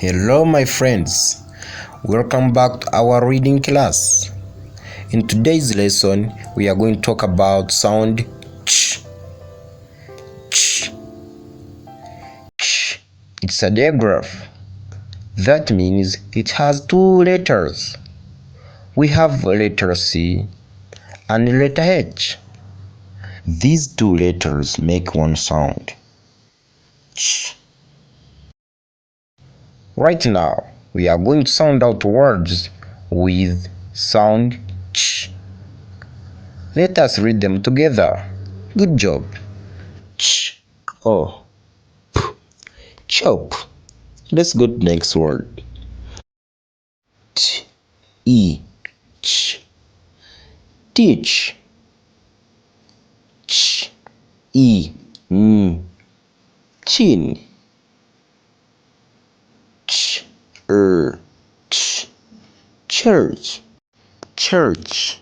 Hello my friends, welcome back to our reading class. In today's lesson, we are going to talk about sound ch. Ch. Ch. It's a digraph. That means it has two letters. We have letter C and letter H. These two letters make one sound. Ch. Right now, we are going to sound out words with sound ch. Let us read them together. Good job. Ch, o, p, chop. Let's go to the next word. T, e, ch, teach. Ch, e, chin. Ch, ch, church. Church.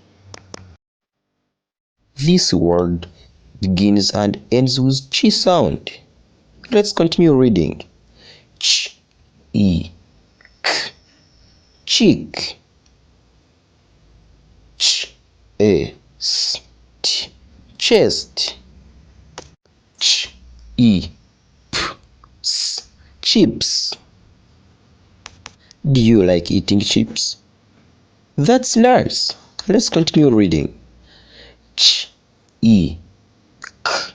This word begins and ends with ch sound. Let's continue reading. Ch, e, k, cheek. Ch, e, s, t, chest. Ch, e, p, s, chips. Do you like eating chips? That's nice. Let's continue reading. Ch, e, k,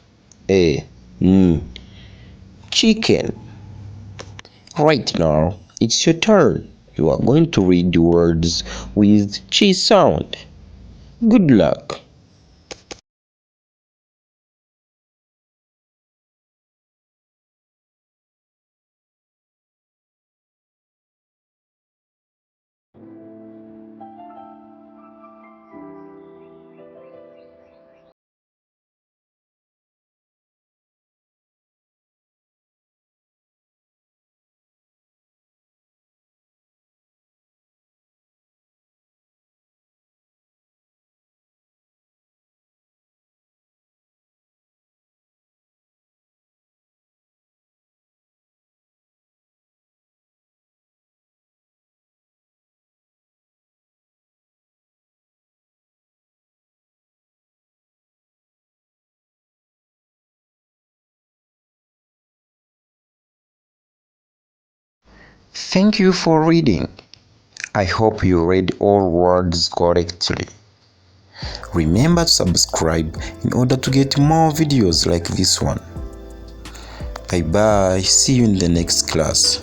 e, chicken. Right now, it's your turn. You are going to read the words with ch sound. Good luck. Thank you for reading. I hope you read all words correctly. Remember to subscribe in order to get more videos like this one. Bye bye. See you in the next class.